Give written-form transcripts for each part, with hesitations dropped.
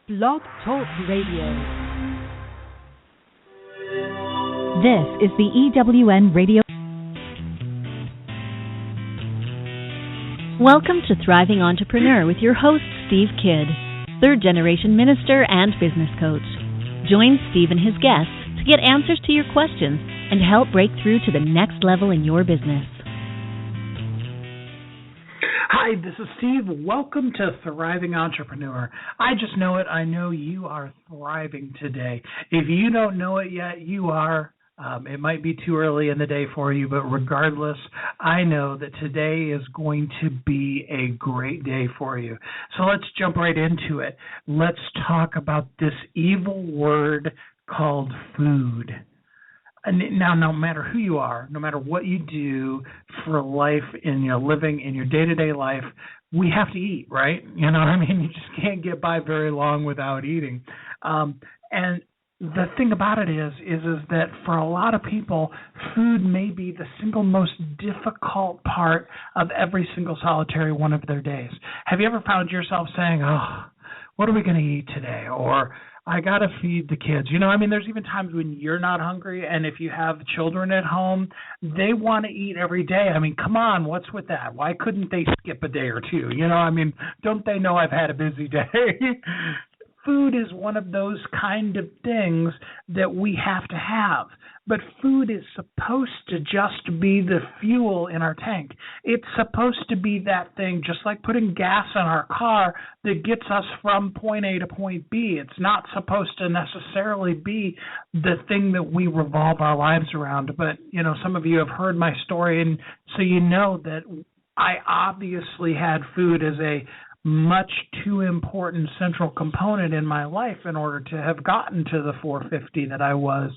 Blog Talk Radio. This is the EWN Radio. Welcome to Thriving Entrepreneur with your host, Steve Kidd, third-generation minister and business coach. Join Steve and his guests to get answers to your questions and help break through to the next level in your business. Hi, this is Steve. Welcome to Thriving Entrepreneur. I just know it. I know you are thriving today. If you don't know it yet, you are. It might be too early in the day for you, but regardless, I know that today is going to be a great day for you. So let's jump right into it. Let's talk about this evil word called food. And now, no matter who you are, no matter what you do for life in your living, in your day-to-day life, we have to eat, right? You know what I mean? You just can't get by very long without eating. And the thing about it is that for a lot of people, food may be the single most difficult part of every single solitary one of their days. Have you ever found yourself saying, oh, what are we going to eat today? Or I got to feed the kids. You know, I mean, there's even times when you're not hungry, and if you have children at home, they want to eat every day. I mean, come on, what's with that? Why couldn't they skip a day or two? You know, I mean, don't they know I've had a busy day? Food is one of those kind of things that we have to have. But food is supposed to just be the fuel in our tank. It's supposed to be that thing, just like putting gas in our car, that gets us from point A to point B. It's not supposed to necessarily be the thing that we revolve our lives around. But, you know, some of you have heard my story, and so you know that I obviously had food as a much too important central component in my life in order to have gotten to the 450 that I was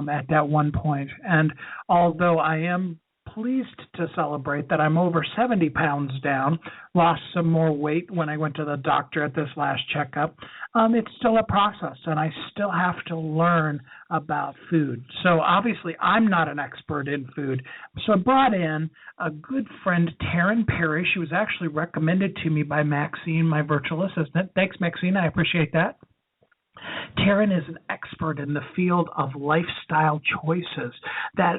at that one point. And although I am pleased to celebrate that I'm over 70 pounds down, lost some more weight when I went to the doctor at this last checkup, it's still a process, and I still have to learn about food. So obviously I'm not an expert in food. So I brought in a good friend, Taryn Perry. She was actually recommended to me by Maxine, my virtual assistant. Thanks, Maxine. I appreciate that. Taryn is an expert in the field of lifestyle choices that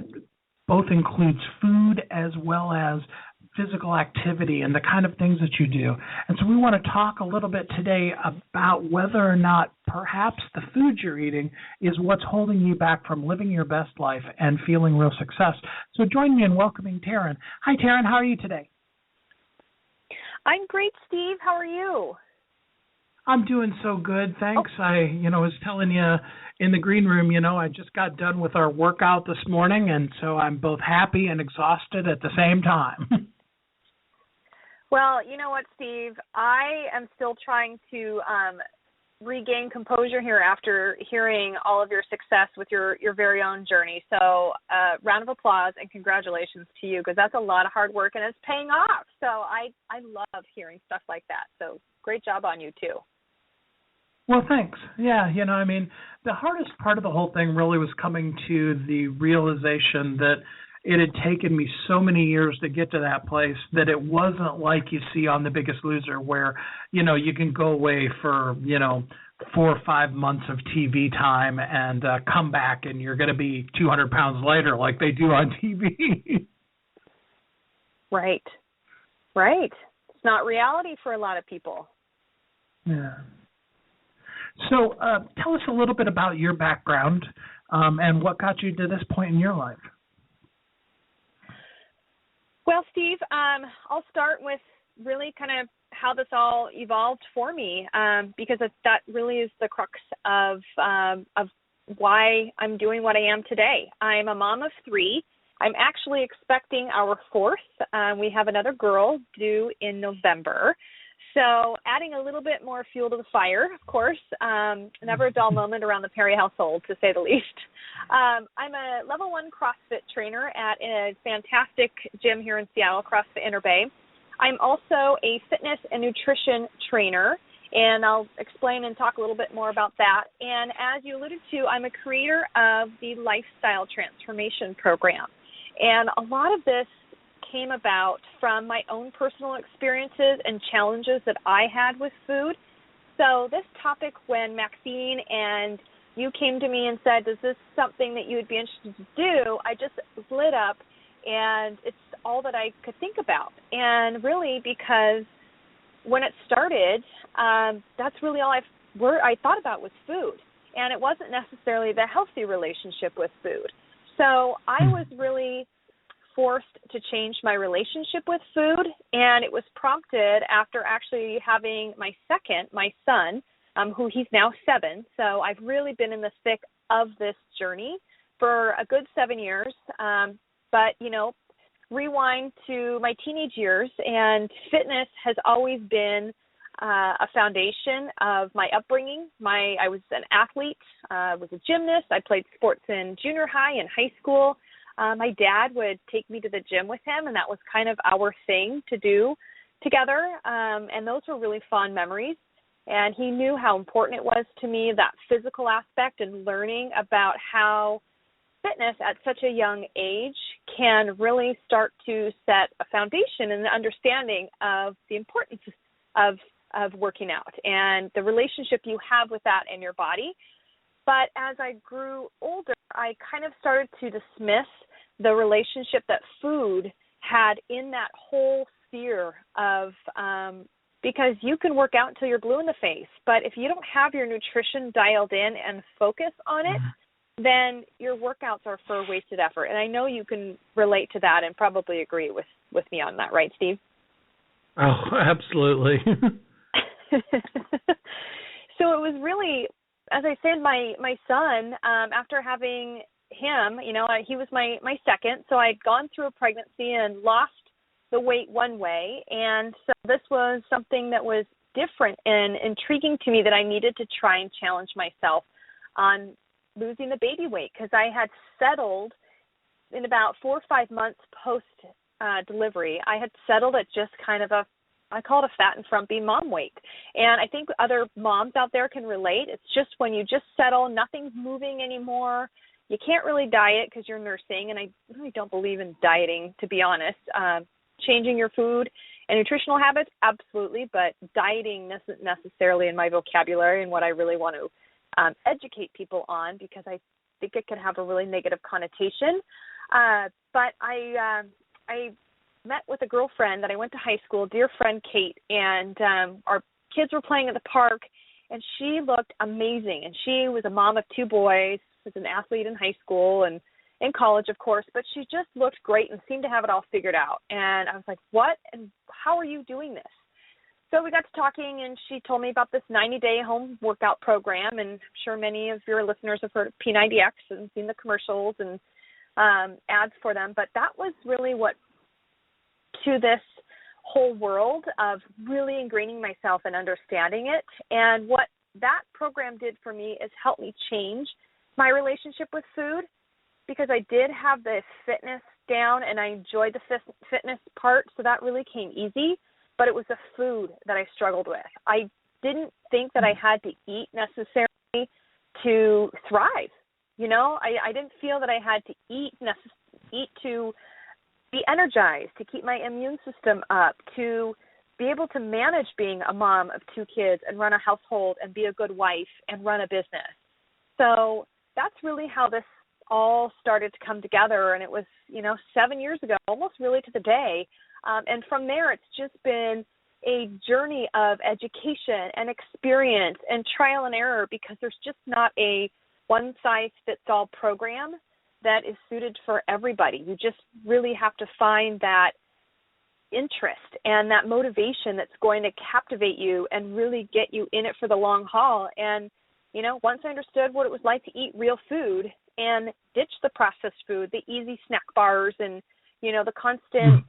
both includes food as well as physical activity and the kind of things that you do. And so we want to talk a little bit today about whether or not perhaps the food you're eating is what's holding you back from living your best life and feeling real success. So join me in welcoming Taryn. Hi, Taryn. How are you today? I'm great, Steve. How are you? I'm doing so good, thanks. I was telling you in the green room, I just got done with our workout this morning, and so I'm both happy and exhausted at the same time. Well, you know what, Steve? I am still trying to regain composure here after hearing all of your success with your very own journey. So round of applause and congratulations to you, because that's a lot of hard work and it's paying off. So I love hearing stuff like that. So great job on you, too. Well, thanks. Yeah, the hardest part of the whole thing really was coming to the realization that it had taken me so many years to get to that place that it wasn't like you see on The Biggest Loser where, you can go away for, 4 or 5 months of TV time and come back and you're going to be 200 pounds lighter like they do on TV. Right. It's not reality for a lot of people. Yeah. So tell us a little bit about your background and what got you to this point in your life. Well, Steve, I'll start with really kind of how this all evolved for me, because that really is the crux of why I'm doing what I am today. I'm a mom of 3. I'm actually expecting our 4th. We have another girl due in November. So adding a little bit more fuel to the fire, of course, never a dull moment around the Perry household, to say the least. I'm a level 1 CrossFit trainer at a fantastic gym here in Seattle, CrossFit Inner Bay. I'm also a fitness and nutrition trainer, and I'll explain and talk a little bit more about that. And as you alluded to, I'm a creator of the Lifestyle Transformation Program. And a lot of this came about from my own personal experiences and challenges that I had with food, So this topic, when Maxine and you came to me and said, is this something that you would be interested to do, I just lit up, and it's all that I could think about. And really, because when it started, that's really all I thought about was food. And it wasn't necessarily the healthy relationship with food. So I was really forced to change my relationship with food, and it was prompted after actually having my son, who he's now 7. So I've really been in the thick of this journey for a good 7 years. But, rewind to my teenage years, and fitness has always been a foundation of my upbringing. I was an athlete, was a gymnast. I played sports in junior high and high school. My dad would take me to the gym with him, and that was kind of our thing to do together. And those were really fond memories. And he knew how important it was to me, that physical aspect, and learning about how fitness at such a young age can really start to set a foundation and an understanding of the importance of working out and the relationship you have with that in your body. But as I grew older, I kind of started to dismiss the relationship that food had in that whole sphere of because you can work out until you're blue in the face, but if you don't have your nutrition dialed in and focus on it, then your workouts are for wasted effort. And I know you can relate to that and probably agree with me on that, right, Steve? Oh, absolutely. So it was really, as I said, my son, after having him, he was my second, so I'd gone through a pregnancy and lost the weight one way, and so this was something that was different and intriguing to me that I needed to try and challenge myself on losing the baby weight, because I had settled in about 4 or 5 months post delivery. I had settled at just kind of I call it a fat and frumpy mom weight. And I think other moms out there can relate. It's just when you just settle, nothing's moving anymore. You can't really diet because you're nursing, and I really don't believe in dieting, to be honest. Changing your food and nutritional habits, absolutely, but dieting isn't necessarily in my vocabulary and what I really want to educate people on, because I think it can have a really negative connotation. But I met with a girlfriend that I went to high school, dear friend Kate, and our kids were playing at the park, and she looked amazing. And she was a mom of 2 boys, was an athlete in high school and in college, of course, but she just looked great and seemed to have it all figured out. And I was like, what? And how are you doing this? So we got to talking, and she told me about this 90-day home workout program, and I'm sure many of your listeners have heard of P90X and seen the commercials and ads for them, but that was really what, to this whole world of really ingraining myself and understanding it. And what that program did for me is help me change my relationship with food, because I did have the fitness down and I enjoyed the fitness part, so that really came easy, but it was the food that I struggled with. I didn't think that I had to eat necessarily to thrive. I didn't feel that I had to eat to be energized, to keep my immune system up, to be able to manage being a mom of 2 kids and run a household and be a good wife and run a business. So that's really how this all started to come together, and it was 7 years ago, almost really to the day, and from there it's just been a journey of education and experience and trial and error, because there's just not a one-size-fits-all program that is suited for everybody. You just really have to find that interest and that motivation that's going to captivate you and really get you in it for the long haul. And once I understood what it was like to eat real food and ditch the processed food, the easy snack bars and, the constant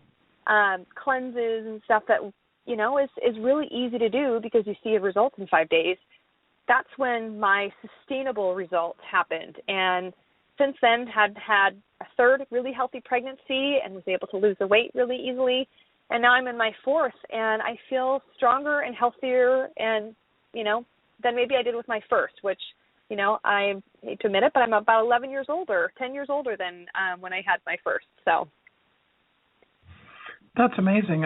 cleanses and stuff that, is really easy to do because you see a result in 5 days, that's when my sustainable results happened. And since then had a 3rd really healthy pregnancy and was able to lose the weight really easily. And now I'm in my 4th, and I feel stronger and healthier and, than maybe I did with my 1st, which, I hate to admit it, but I'm about 10 years older than when I had my 1st. So that's amazing.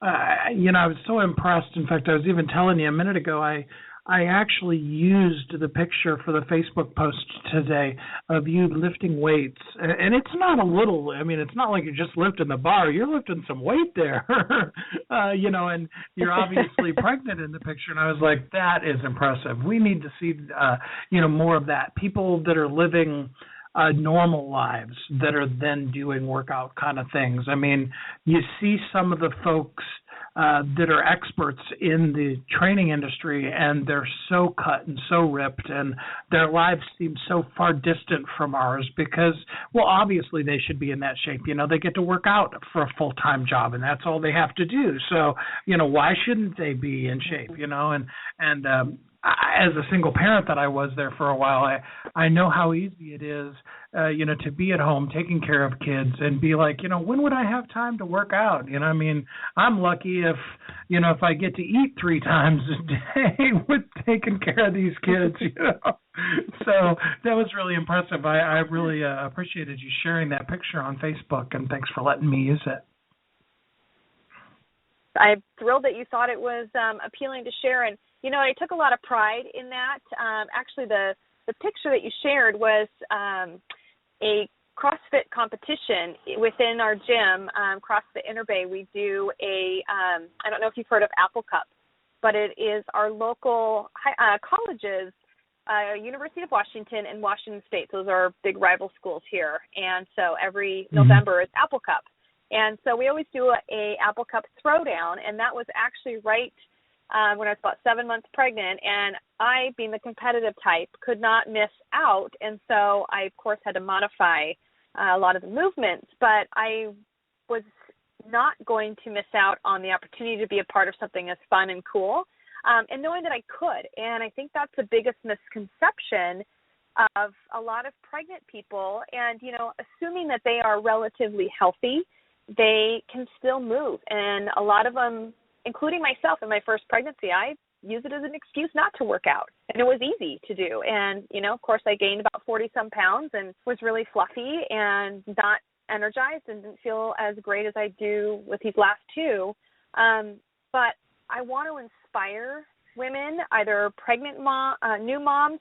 I was so impressed. In fact, I was even telling you a minute ago, I actually used the picture for the Facebook post today of you lifting weights. And it's not a little, it's not like you're just lifting the bar. You're lifting some weight there, and you're obviously pregnant in the picture. And I was like, that is impressive. We need to see, more of that. People that are living normal lives that are then doing workout kind of things. You see some of the folks that are experts in the training industry, and they're so cut and so ripped, and their lives seem so far distant from ours because, well, obviously they should be in that shape. They get to work out for a full-time job, and that's all they have to do. So, why shouldn't they be in shape, as a single parent that I was there for a while, I know how easy it is, to be at home taking care of kids and be like, when would I have time to work out? I'm lucky if I get to eat 3 times a day with taking care of these kids, So that was really impressive. I really appreciated you sharing that picture on Facebook, and thanks for letting me use it. I'm thrilled that you thought it was appealing to share, and I took a lot of pride in that. Actually, the picture that you shared was a CrossFit competition within our gym, CrossFit Interbay. We do I don't know if you've heard of Apple Cup, but it is our local colleges, University of Washington and Washington State. Those are big rival schools here, and so every November is Apple Cup. And so we always do a Apple Cup throwdown, and that was actually right when I was about 7 months pregnant, and I, being the competitive type, could not miss out, and so I, of course, had to modify a lot of the movements, but I was not going to miss out on the opportunity to be a part of something as fun and cool, and knowing that I could, and I think that's the biggest misconception of a lot of pregnant people, and, assuming that they are relatively healthy, they can still move, and a lot of them, including myself in my first pregnancy, I use it as an excuse not to work out, and it was easy to do, and, of course, I gained about 40-some pounds and was really fluffy and not energized and didn't feel as great as I do with these last 2, but I want to inspire women, either pregnant new moms,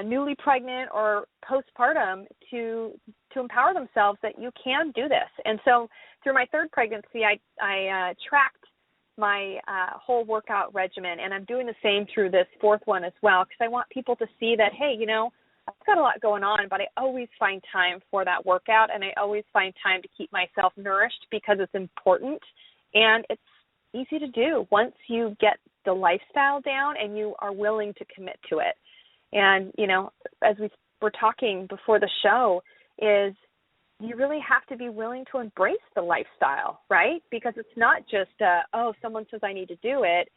newly pregnant, or postpartum, to empower themselves that you can do this. And so through my 3rd pregnancy, I tracked my whole workout regimen, and I'm doing the same through this 4th one as well, because I want people to see that, hey, I've got a lot going on, but I always find time for that workout, and I always find time to keep myself nourished because it's important, and it's easy to do once you get the lifestyle down and you are willing to commit to it. And, as we were talking before the show, is you really have to be willing to embrace the lifestyle, right? Because it's not just, someone says I need to do it.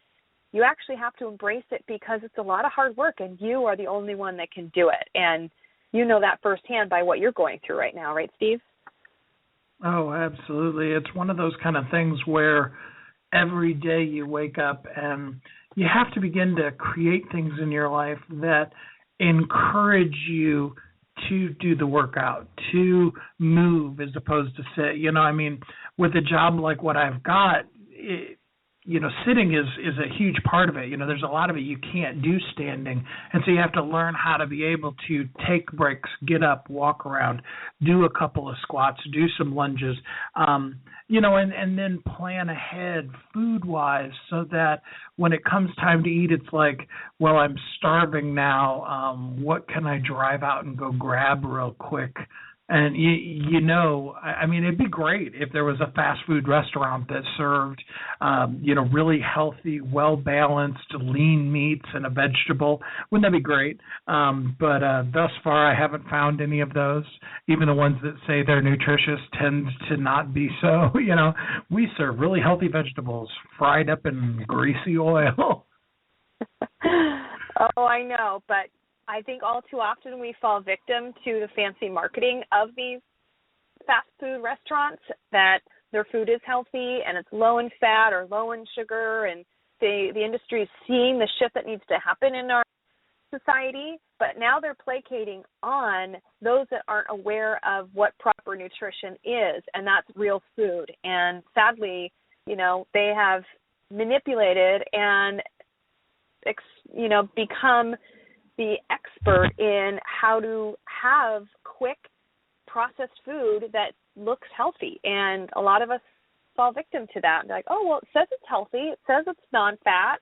You actually have to embrace it because it's a lot of hard work, and you are the only one that can do it. And you know that firsthand by what you're going through right now, right, Steve? Oh, absolutely. It's one of those kind of things where every day you wake up and you have to begin to create things in your life that encourage you to do the workout, to move as opposed to sit. With a job like what I've got, sitting is a huge part of it. There's a lot of it you can't do standing. And so you have to learn how to be able to take breaks, get up, walk around, do a couple of squats, do some lunges, and then plan ahead food-wise so that when it comes time to eat, it's like, well, I'm starving now. What can I drive out and go grab real quick? And, it'd be great if there was a fast food restaurant that served, really healthy, well-balanced, lean meats and a vegetable. Wouldn't that be great? But thus far, I haven't found any of those. Even the ones that say they're nutritious tend to not be so. We serve really healthy vegetables fried up in greasy oil. Oh, I know, but I think all too often we fall victim to the fancy marketing of these fast food restaurants, that their food is healthy and it's low in fat or low in sugar, and the industry is seeing the shift that needs to happen in our society, but now they're placating on those that aren't aware of what proper nutrition is, and that's real food. And sadly, they have manipulated and, become the expert in how to have quick processed food that looks healthy. And a lot of us fall victim to that. They're like, oh, well, it says it's healthy. It says it's non-fat,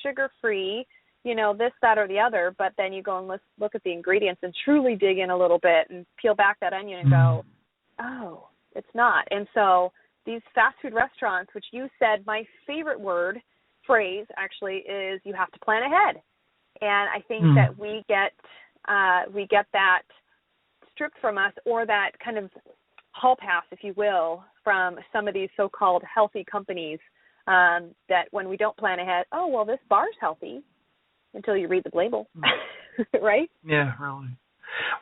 sugar-free, this, that, or the other. But then you go and look at the ingredients and truly dig in a little bit and peel back that onion and go, oh, it's not. And so these fast food restaurants, which you said, my favorite phrase actually is you have to plan ahead. And I think that we get that stripped from us, or that kind of hall pass, if you will, from some of these so-called healthy companies, that when we don't plan ahead, oh, well, this bar's healthy until you read the label, right? Yeah, really.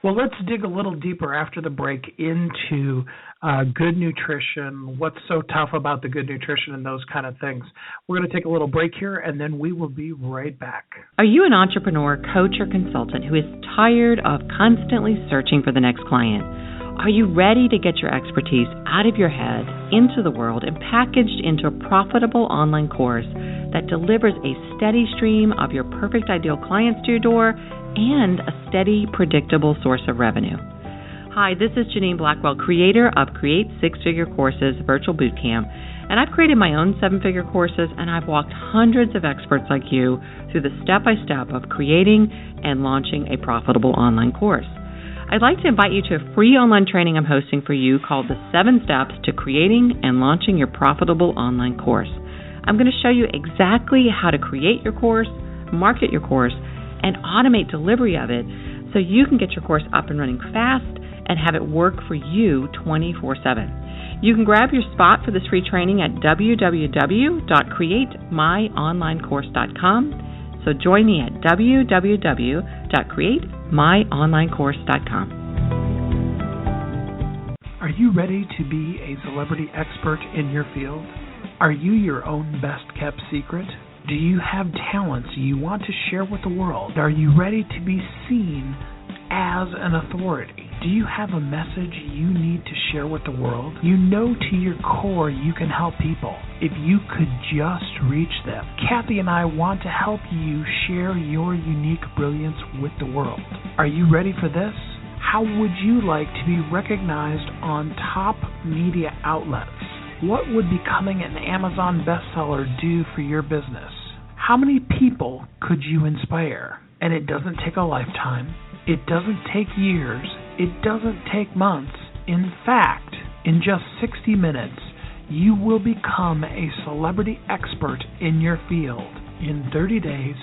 Well, let's dig a little deeper after the break into good nutrition, what's so tough about the good nutrition and those kind of things. We're going to take a little break here, and then we will be right back. Are you an entrepreneur, coach, or consultant who is tired of constantly searching for the next client? Are you ready to get your expertise out of your head, into the world, and packaged into a profitable online course that delivers a steady stream of your perfect ideal clients to your door and a steady, predictable source of revenue? Hi, this is Janine Blackwell, creator of Create Six-Figure Courses Virtual Bootcamp, and I've created my own seven-figure courses, and I've walked hundreds of experts like you through the step-by-step of creating and launching a profitable online course. I'd like to invite you to a free online training I'm hosting for you called The 7 Steps to Creating and Launching Your Profitable Online Course. I'm going to show you exactly how to create your course, market your course, and automate delivery of it so you can get your course up and running fast and have it work for you 24/7. You can grab your spot for this free training at www.createmyonlinecourse.com. So join me at www.createmyonlinecourse.com. Are you ready to be a celebrity expert in your field? Are you your own best-kept secret? Do you have talents you want to share with the world? Are you ready to be seen as an authority? Do you have a message you need to share with the world? You know to your core you can help people if you could just reach them. Kathy and I want to help you share your unique brilliance with the world. Are you ready for this? How would you like to be recognized on top media outlets? What would becoming an Amazon bestseller do for your business? How many people could you inspire? And it doesn't take a lifetime. It doesn't take years. It doesn't take months. In fact, in just 60 minutes, you will become a celebrity expert in your field. In 30 days,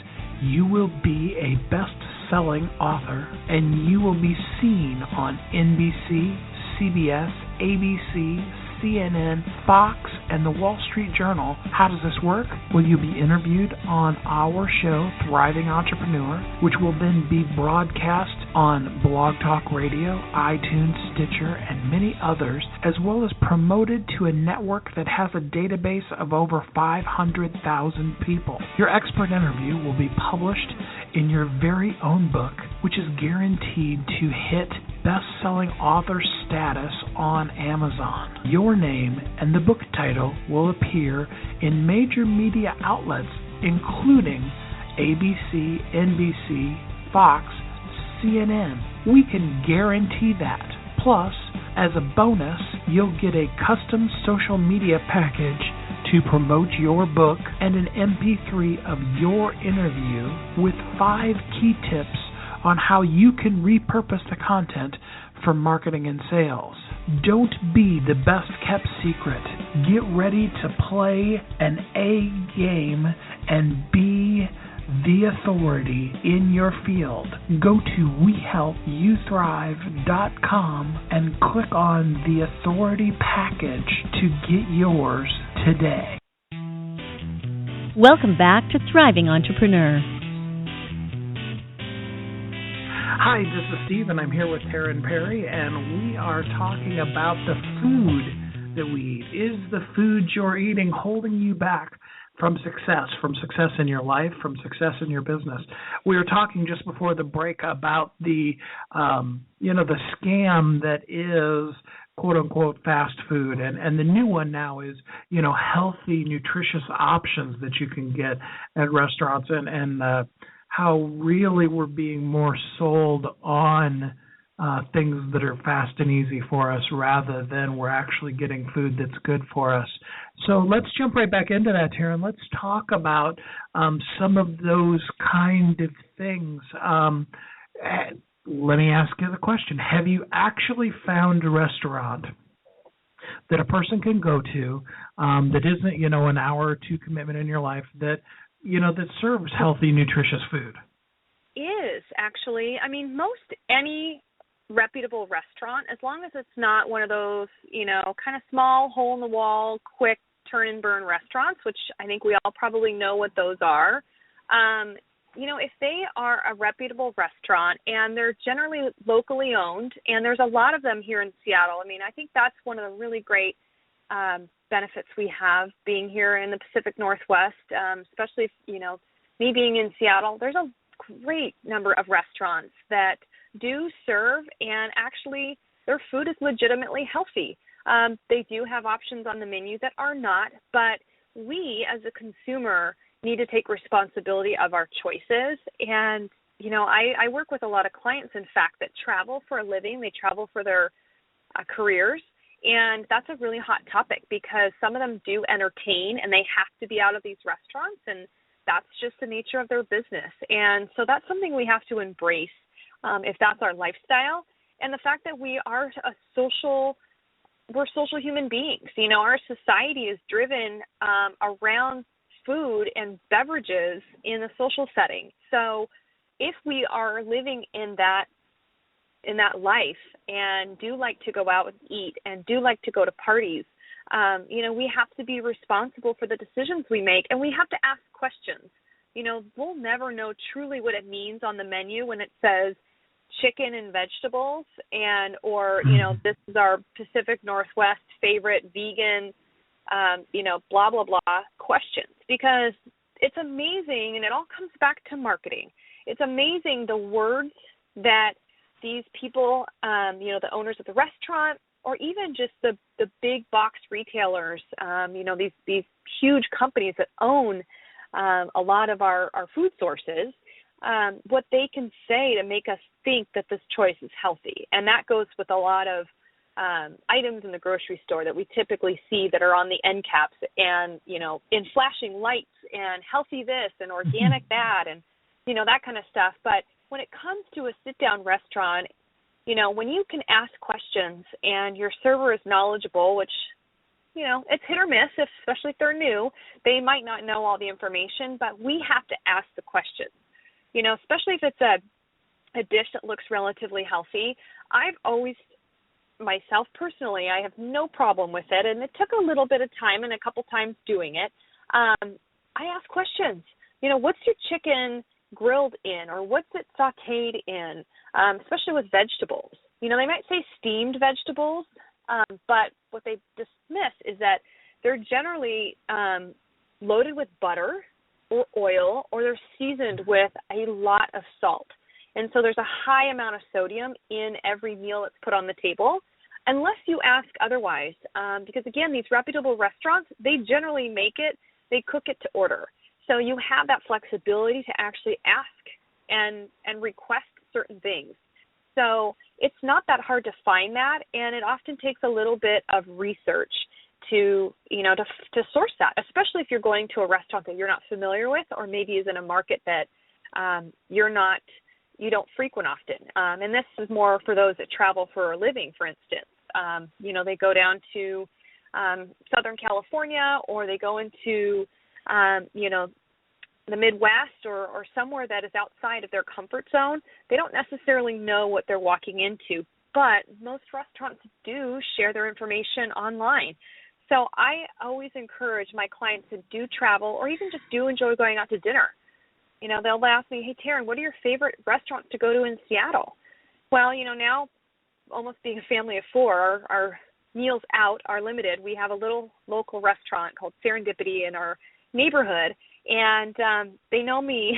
you will be a best-selling author, and you will be seen on NBC, CBS, ABC, CNN, Fox, and the Wall Street Journal. How does this work? Well, you'll be interviewed on our show, Thriving Entrepreneur, which will then be broadcast on Blog Talk Radio, iTunes, Stitcher, and many others, as well as promoted to a network that has a database of over 500,000 people. Your expert interview will be published in your very own book, which is guaranteed to hit best-selling author status on Amazon. Your name and the book title will appear in major media outlets, including ABC, NBC, Fox, CNN. We can guarantee that. Plus, as a bonus, you'll get a custom social media package to promote your book and an MP3 of your interview with 5 key tips on how you can repurpose the content for marketing and sales. Don't be the best-kept secret. Get ready to play an A game and be the authority in your field. Go to WeHelpYouThrive.com and click on the authority package to get yours today. Welcome back to Thriving Entrepreneur. Hi, this is Steve, and I'm here with Taryn Perry, and we are talking about the food that we eat. Is the food you're eating holding you back from success in your life, from success in your business? We were talking just before the break about the scam that is quote unquote fast food, and the new one now is healthy, nutritious options that you can get at restaurants, and how really we're being more sold on things that are fast and easy for us rather than we're actually getting food that's good for us. So let's jump right back into that, Taryn. Let's talk about some of those kind of things. Let me ask you the question. Have you actually found a restaurant that a person can go to that isn't, an hour or two commitment in your life that serves healthy, nutritious food? Is actually, any reputable restaurant, as long as it's not one of those, kind of small, hole-in-the-wall, quick turn-and-burn restaurants, which I think we all probably know what those are. If they are a reputable restaurant and they're generally locally owned, and there's a lot of them here in Seattle, I think that's one of the really great benefits we have being here in the Pacific Northwest, especially, me being in Seattle. There's a great number of restaurants that do serve, and actually their food is legitimately healthy. They do have options on the menu that are not, but we as a consumer need to take responsibility of our choices. And, I work with a lot of clients, in fact, that travel for a living. They travel for their careers, and that's a really hot topic because some of them do entertain and they have to be out of these restaurants, and that's just the nature of their business. And so that's something we have to embrace if that's our lifestyle. And the fact that we're social human beings. Our society is driven around food and beverages in a social setting. So if we are living in that life and do like to go out and eat and do like to go to parties, we have to be responsible for the decisions we make, and we have to ask questions. We'll never know truly what it means on the menu when it says chicken and vegetables or this is our Pacific Northwest favorite vegan, blah, blah, blah questions, because it's amazing, and it all comes back to marketing. It's amazing the words that these people, the owners of the restaurant, or even just the big box retailers, these huge companies that own a lot of our food sources, what they can say to make us think that this choice is healthy. And that goes with a lot of items in the grocery store that we typically see that are on the end caps and, in flashing lights and healthy this and organic that and, that kind of stuff. But when it comes to a sit-down restaurant, when you can ask questions and your server is knowledgeable, which, it's hit or miss, especially if they're new, they might not know all the information, but we have to ask the questions, especially if it's a dish that looks relatively healthy. I've always, myself personally, I have no problem with it, and it took a little bit of time and a couple times doing it. I ask questions. What's your chicken grilled in, or what's it sautéed in, especially with vegetables? They might say steamed vegetables, but what they dismiss is that they're generally loaded with butter or oil, or they're seasoned with a lot of salt. And so there's a high amount of sodium in every meal that's put on the table, unless you ask otherwise. Because, again, these reputable restaurants, they generally make it, they cook it to order. So you have that flexibility to actually ask and request certain things. So it's not that hard to find that, and it often takes a little bit of research to source that, especially if you're going to a restaurant that you're not familiar with, or maybe is in a market that you don't frequent often. And this is more for those that travel for a living, for instance. They go down to Southern California, or they go into the Midwest or somewhere that is outside of their comfort zone. They don't necessarily know what they're walking into, but most restaurants do share their information online. So I always encourage my clients to do travel, or even just do enjoy going out to dinner. They'll ask me, hey, Taryn, what are your favorite restaurants to go to in Seattle? Well, now, almost being a family of four, our meals out are limited. We have a little local restaurant called Serendipity in our neighborhood, and they know me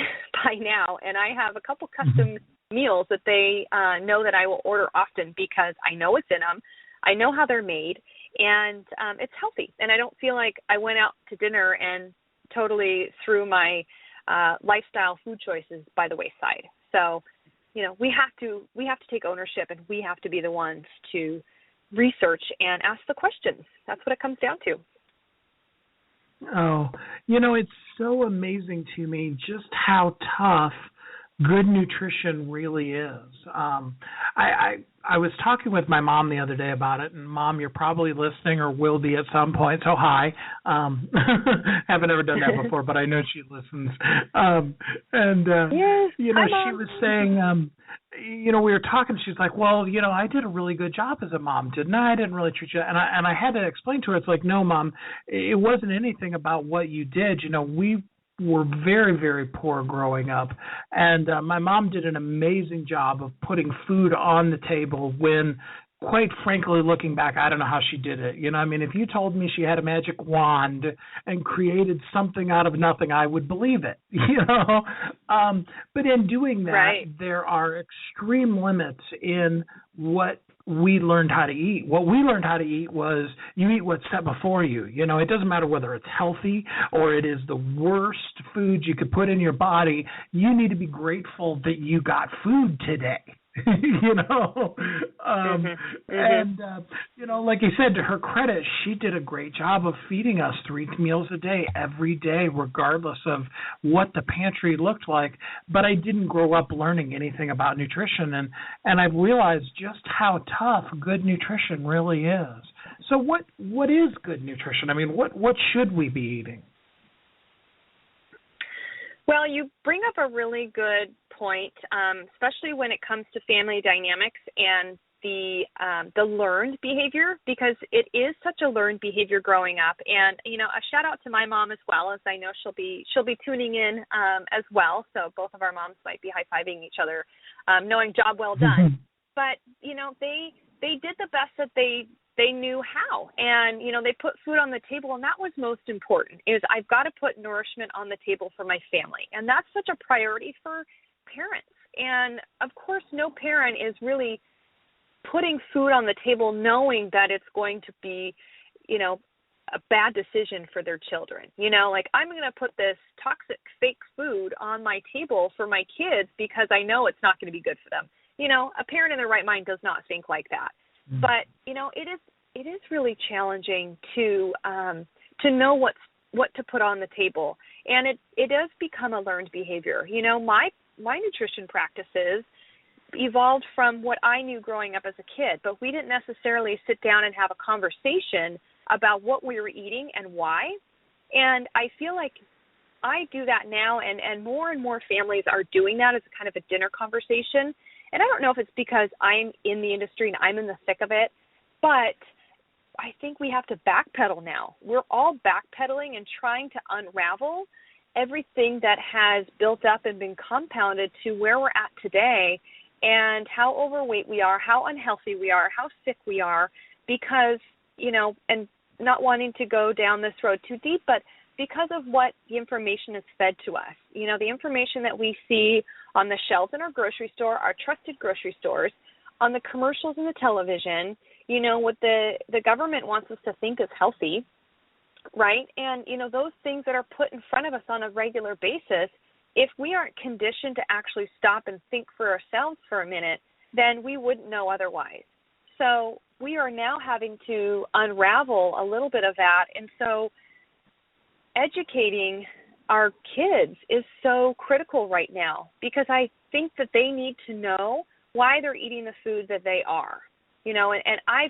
by now, and I have a couple custom meals that they know that I will order often because I know it's in them. I know how they're made, and it's healthy. And I don't feel like I went out to dinner and totally threw my lifestyle food choices by the wayside. So, we have to take ownership, and we have to be the ones to research and ask the questions. That's what it comes down to. Oh, it's so amazing to me just how tough good nutrition really is. I was talking with my mom the other day about it, and Mom, you're probably listening or will be at some point, so hi. Haven't ever done that before, but I know she listens. Yes. Hi, Mom. She was saying, we were talking, she's like, well, I did a really good job as a mom, didn't I? I didn't really treat you. And I had to explain to her, it's like, no, Mom, it wasn't anything about what you did. We were very, very poor growing up. And my mom did an amazing job of putting food on the table when, quite frankly, looking back, I don't know how she did it. If you told me she had a magic wand and created something out of nothing, I would believe it, But in doing that, right, there are extreme limits in what we learned how to eat. What we learned how to eat was you eat what's set before you. It doesn't matter whether it's healthy or it is the worst food you could put in your body. You need to be grateful that you got food today. And like you said, to her credit, she did a great job of feeding us 3 meals a day, every day, regardless of what the pantry looked like. But I didn't grow up learning anything about nutrition, and I've realized just how tough good nutrition really is. So what is good nutrition? What should we be eating? Well, you bring up a really good point, especially when it comes to family dynamics and the learned behavior, because it is such a learned behavior growing up. And a shout out to my mom as well, as I know she'll be tuning in as well. So both of our moms might be high fiving each other, knowing job well done. But they did the best that they knew how, and they put food on the table, and that was most important. Is I've got to put nourishment on the table for my family, and that's such a priority for parents. And of course, no parent is really putting food on the table knowing that it's going to be, a bad decision for their children. Like, I'm going to put this toxic fake food on my table for my kids because I know it's not going to be good for them. A parent in their right mind does not think like that. But it is really challenging to know what to put on the table, and it does become a learned behavior. My nutrition practices evolved from what I knew growing up as a kid, but we didn't necessarily sit down and have a conversation about what we were eating and why. And I feel like I do that now, and more families are doing that as a kind of a dinner conversation. And I don't know if it's because I'm in the industry and I'm in the thick of it, but I think we have to backpedal now. We're all backpedaling and trying to unravel everything that has built up and been compounded to where we're at today, and how overweight we are, how unhealthy we are, how sick we are, because, and not wanting to go down this road too deep, but because of what the information is fed to us. The information that we see on the shelves in our grocery store, our trusted grocery stores, on the commercials and the television, what the government wants us to think is healthy, right? And, those things that are put in front of us on a regular basis, if we aren't conditioned to actually stop and think for ourselves for a minute, then we wouldn't know otherwise. So we are now having to unravel a little bit of that. And so educating our kids is so critical right now, because I think that they need to know why they're eating the food that they are. And I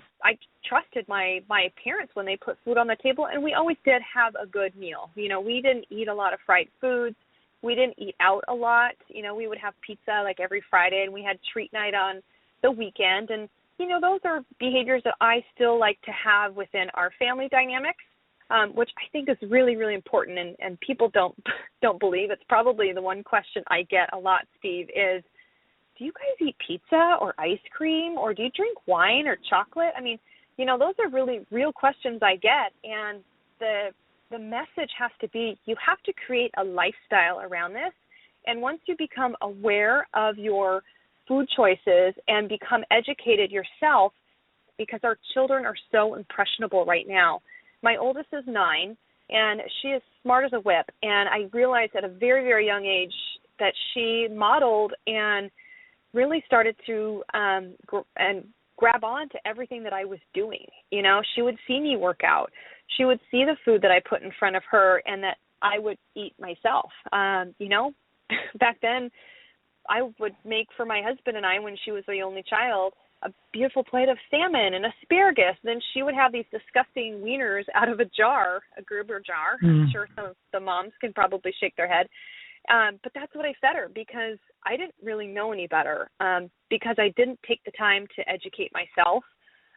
trusted my parents when they put food on the table, and we always did have a good meal. We didn't eat a lot of fried foods. We didn't eat out a lot. We would have pizza like every Friday, and we had treat night on the weekend. And, those are behaviors that I still like to have within our family dynamics, which I think is really, really important. And people don't believe. It's probably the one question I get a lot, Steve, is, do you guys eat pizza or ice cream, or do you drink wine or chocolate? Those are really real questions I get. And the message has to be, you have to create a lifestyle around this. And once you become aware of your food choices and become educated yourself, because our children are so impressionable right now. My oldest is 9, and she is smart as a whip, and I realized at a very, very young age that she modeled and really started to grab on to everything that I was doing. You know, she would see me work out. She would see the food that I put in front of her and that I would eat myself. You know, back then I would make for my husband and I, when she was the only child, a beautiful plate of salmon and asparagus. Then she would have these disgusting wieners out of a jar, a Gerber jar. I'm sure some of the moms can probably shake their head. But that's what I fed her because I didn't really know any better, because I didn't take the time to educate myself.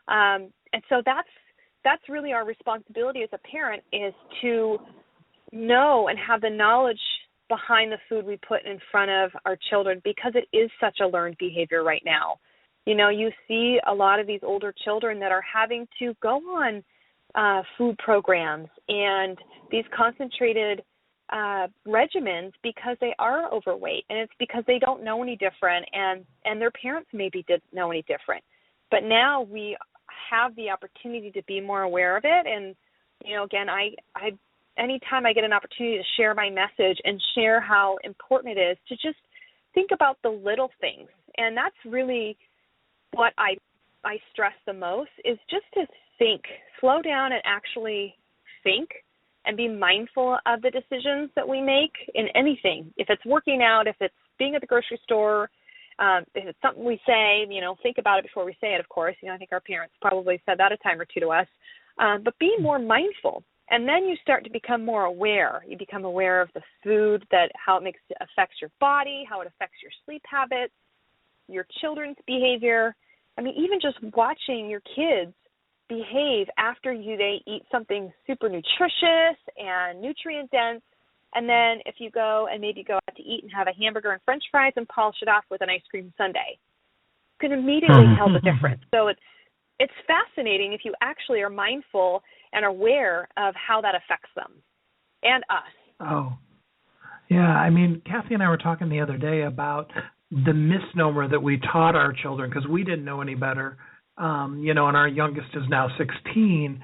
And so that's really our responsibility as a parent, is to know and have the knowledge behind the food we put in front of our children, because it is such a learned behavior right now. You know, you see a lot of these older children that are having to go on food programs and these concentrated regimens because they are overweight, and it's because they don't know any different, and their parents maybe didn't know any different. But now we have the opportunity to be more aware of it. And, you know, again, I anytime I get an opportunity to share my message and share how important it is to just think about the little things. And that's really what I stress the most, is just to think, slow down and actually think and be mindful of the decisions that we make in anything. If it's working out, if it's being at the grocery store, if it's something we say, you know, think about it before we say it, of course. You know, I think our parents probably said that a time or two to us. But being more mindful. And then you start to become more aware. You become aware of the food, how it affects your body, how it affects your sleep habits, your children's behavior. I mean, even just watching your kids behave after they eat something super nutritious and nutrient dense, and then if you go out to eat and have a hamburger and French fries and polish it off with an ice cream sundae, you can immediately tell the difference. So it's fascinating if you actually are mindful and aware of how that affects them and us. Oh, yeah. I mean, Kathy and I were talking the other day about the misnomer that we taught our children, because we didn't know any better, you know, and our youngest is now 16,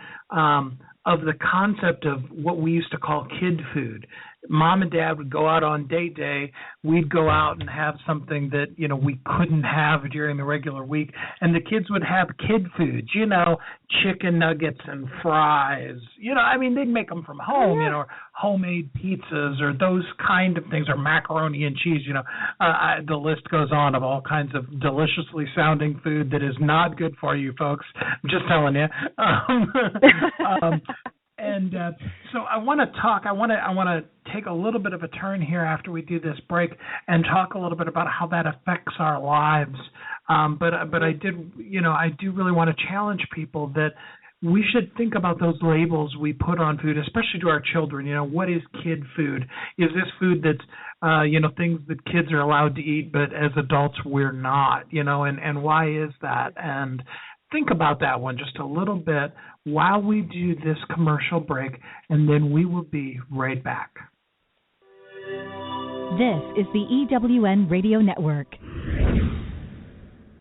of the concept of what we used to call kid food. Mom and Dad would go out on date day. We'd go out and have something that, you know, we couldn't have during the regular week. And the kids would have kid foods, you know, chicken nuggets and fries. You know, I mean, they'd make them from home, you know, or homemade pizzas or those kind of things, or macaroni and cheese, you know. The list goes on of all kinds of deliciously sounding food that is not good for you, folks. I'm just telling you. And so I want to talk. I want to take a little bit of a turn here after we do this break and talk a little bit about how that affects our lives. But I do really want to challenge people that we should think about those labels we put on food, especially to our children. You know, what is kid food? Is this food that's you know, things that kids are allowed to eat, but as adults we're not? You know, and why is that? And think about that one just a little bit while we do this commercial break, and then we will be right back. This is the EWN Radio Network.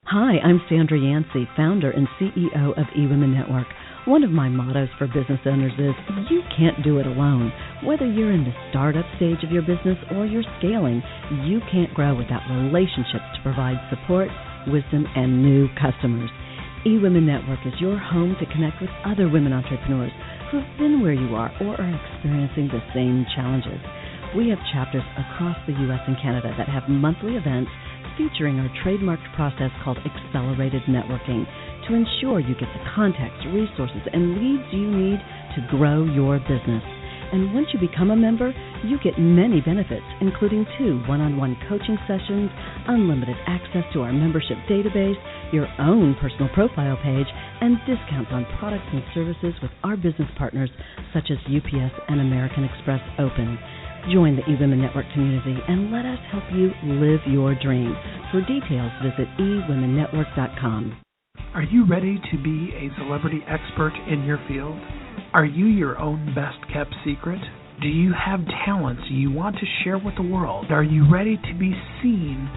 Hi, I'm Sandra Yancey, founder and CEO of eWomen Network. One of my mottos for business owners is, you can't do it alone. Whether you're in the startup stage of your business or you're scaling, you can't grow without relationships to provide support, wisdom, and new customers. eWomen Network is your home to connect with other women entrepreneurs who have been where you are or are experiencing the same challenges. We have chapters across the U.S. and Canada that have monthly events featuring our trademarked process called Accelerated Networking to ensure you get the contacts, resources, and leads you need to grow your business. And once you become a member, you get many benefits, including 2 one-on-one coaching sessions, unlimited access to our membership database, your own personal profile page, and discounts on products and services with our business partners such as UPS and American Express Open. Join the eWomen Network community and let us help you live your dream. For details, visit eWomenNetwork.com. Are you ready to be a celebrity expert in your field? Are you your own best-kept secret? Do you have talents you want to share with the world? Are you ready to be seen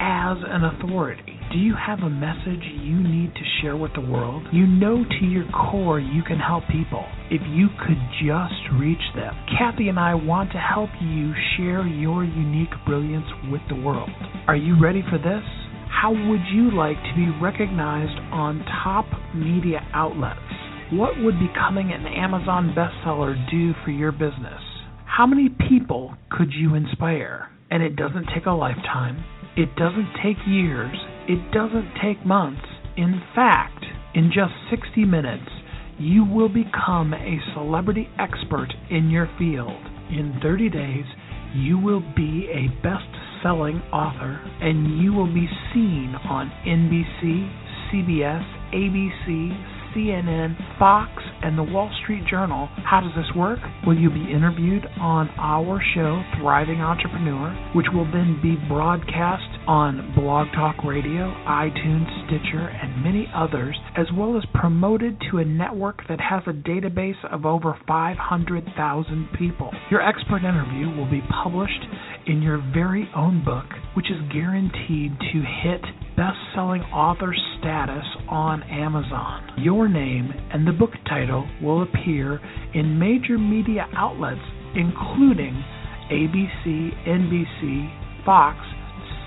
as an authority? Do you have a message you need to share with the world? You know to your core you can help people if you could just reach them. Kathy and I want to help you share your unique brilliance with the world. Are you ready for this? How would you like to be recognized on top media outlets? What would becoming an Amazon bestseller do for your business? How many people could you inspire? And it doesn't take a lifetime. It doesn't take years. It doesn't take months. In fact, in just 60 minutes, you will become a celebrity expert in your field. In 30 days, you will be a best-selling author, and you will be seen on NBC, CBS, ABC, CNN, Fox, and the Wall Street Journal. How does this work? Well, you'll be interviewed on our show, Thriving Entrepreneur, which will then be broadcast on Blog Talk Radio, iTunes, Stitcher, and many others, as well as promoted to a network that has a database of over 500,000 people. Your expert interview will be published in your very own book, which is guaranteed to hit best-selling author status on Amazon. Your name and the book title will appear in major media outlets, including ABC, NBC, Fox,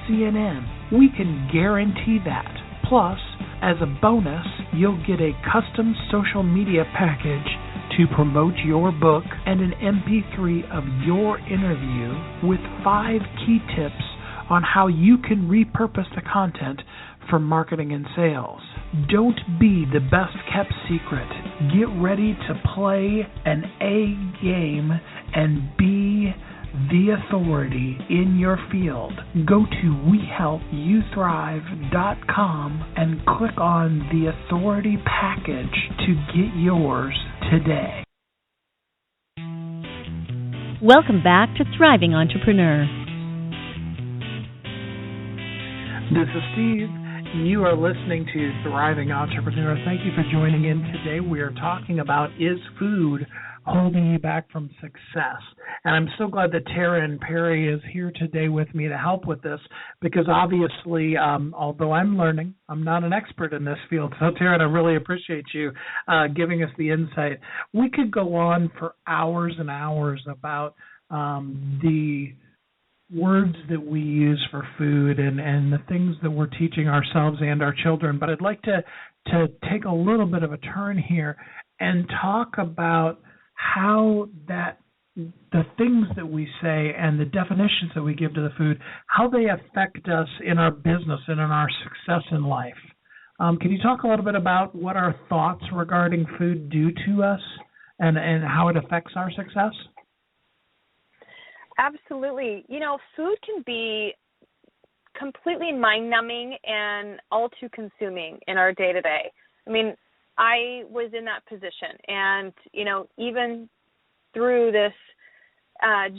CNN. We can guarantee that. Plus, as a bonus, you'll get a custom social media package to promote your book and an MP3 of your interview with 5 key tips on how you can repurpose the content for marketing and sales. Don't be the best kept secret. Get ready to play an A game and be the authority in your field. Go to WeHelpYouThrive.com and click on the authority package to get yours today. Welcome back to Thriving Entrepreneur. This is Steve. You are listening to Thriving Entrepreneur. Thank you for joining in today. We are talking about, is food holding you back from success? And I'm so glad that Taryn Perry is here today with me to help with this, because obviously, although I'm learning, I'm not an expert in this field. So Taryn, I really appreciate you giving us the insight. We could go on for hours and hours about the words that we use for food and the things that we're teaching ourselves and our children. But I'd like to take a little bit of a turn here and talk about how that the things that we say and the definitions that we give to the food, how they affect us in our business and in our success in life. Can you talk a little bit about what our thoughts regarding food do to us and how it affects our success? Absolutely. You know, food can be completely mind-numbing and all too consuming in our day-to-day. I mean, I was in that position, and, you know, even through this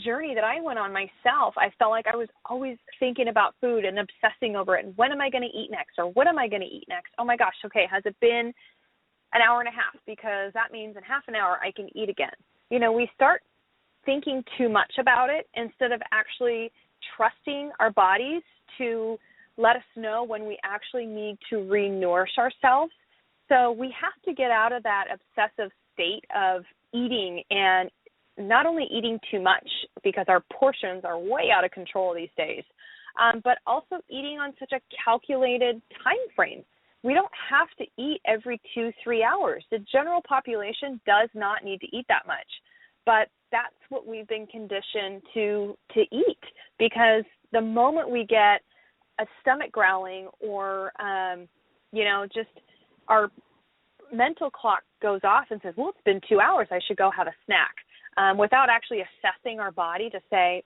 journey that I went on myself, I felt like I was always thinking about food and obsessing over it. And when am I going to eat next? Or what am I going to eat next? Oh, my gosh, okay, has it been an hour and a half? Because that means in half an hour I can eat again. You know, we start thinking too much about it instead of actually trusting our bodies to let us know when we actually need to re-nourish ourselves. So we have to get out of that obsessive state of eating, and not only eating too much because our portions are way out of control these days, but also eating on such a calculated time frame. We don't have to eat every 2-3 hours. The general population does not need to eat that much. But that's what we've been conditioned to eat, because the moment we get a stomach growling or, just our mental clock goes off and says, well, it's been 2 hours, I should go have a snack, without actually assessing our body to say,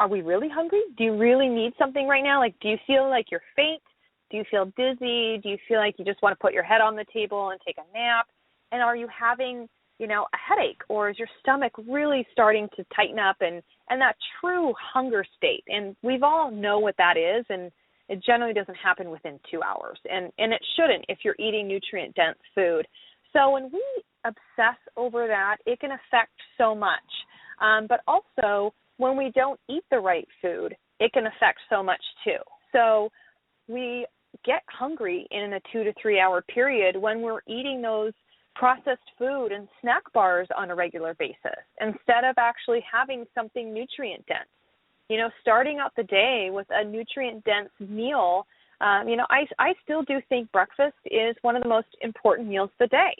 are we really hungry? Do you really need something right now? Like, do you feel like you're faint? Do you feel dizzy? Do you feel like you just want to put your head on the table and take a nap? And are you having a headache, or is your stomach really starting to tighten up and that true hunger state? And we've all know what that is, and it generally doesn't happen within 2 hours. And it shouldn't if you're eating nutrient-dense food. So when we obsess over that, it can affect so much. But also, when we don't eat the right food, it can affect so much too. So we get hungry in a 2 to 3 hour period when we're eating those processed food and snack bars on a regular basis instead of actually having something nutrient dense. Starting out the day with a nutrient dense meal, I still do think breakfast is one of the most important meals of the day.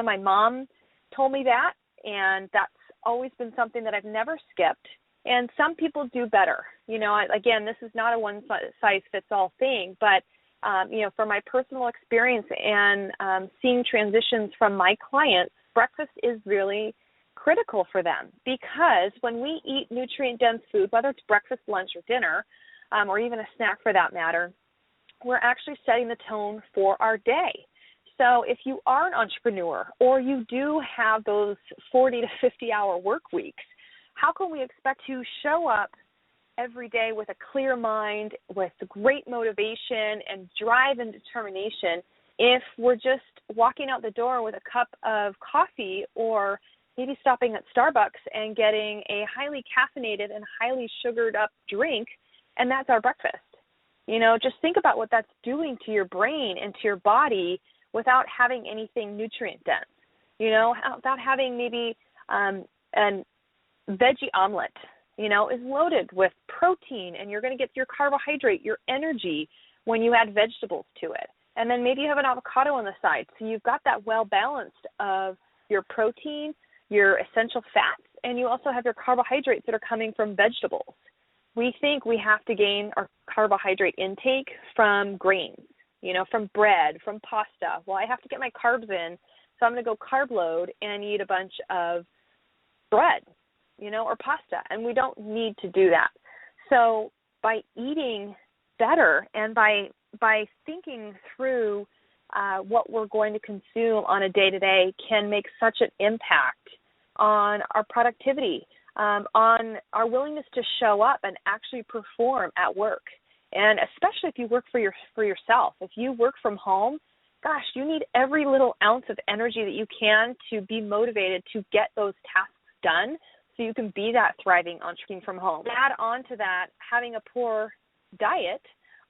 My mom told me that, and that's always been something that I've never skipped. And some people do better. Again, this is not a one-size-fits-all thing, but, from my personal experience and seeing transitions from my clients, breakfast is really critical for them because when we eat nutrient-dense food, whether it's breakfast, lunch, or dinner, or even a snack for that matter, we're actually setting the tone for our day. So if you are an entrepreneur or you do have those 40 to 50-hour work weeks, how can we expect to show up every day with a clear mind, with great motivation and drive and determination if we're just walking out the door with a cup of coffee or maybe stopping at Starbucks and getting a highly caffeinated and highly sugared up drink, and that's our breakfast? Just think about what that's doing to your brain and to your body without having anything nutrient dense, without having maybe an veggie omelet, is loaded with protein, and you're going to get your carbohydrate, your energy when you add vegetables to it. And then maybe you have an avocado on the side. So you've got that well-balanced of your protein, your essential fats, and you also have your carbohydrates that are coming from vegetables. We think we have to gain our carbohydrate intake from grains, from bread, from pasta. Well, I have to get my carbs in, so I'm going to go carb load and eat a bunch of bread, or pasta, and we don't need to do that. So by eating better and by thinking through what we're going to consume on a day-to-day can make such an impact on our productivity, on our willingness to show up and actually perform at work. And especially if you work for yourself. If you work from home, gosh, you need every little ounce of energy that you can to be motivated to get those tasks done so you can be that thriving entrepreneur from home. Add on to that having a poor diet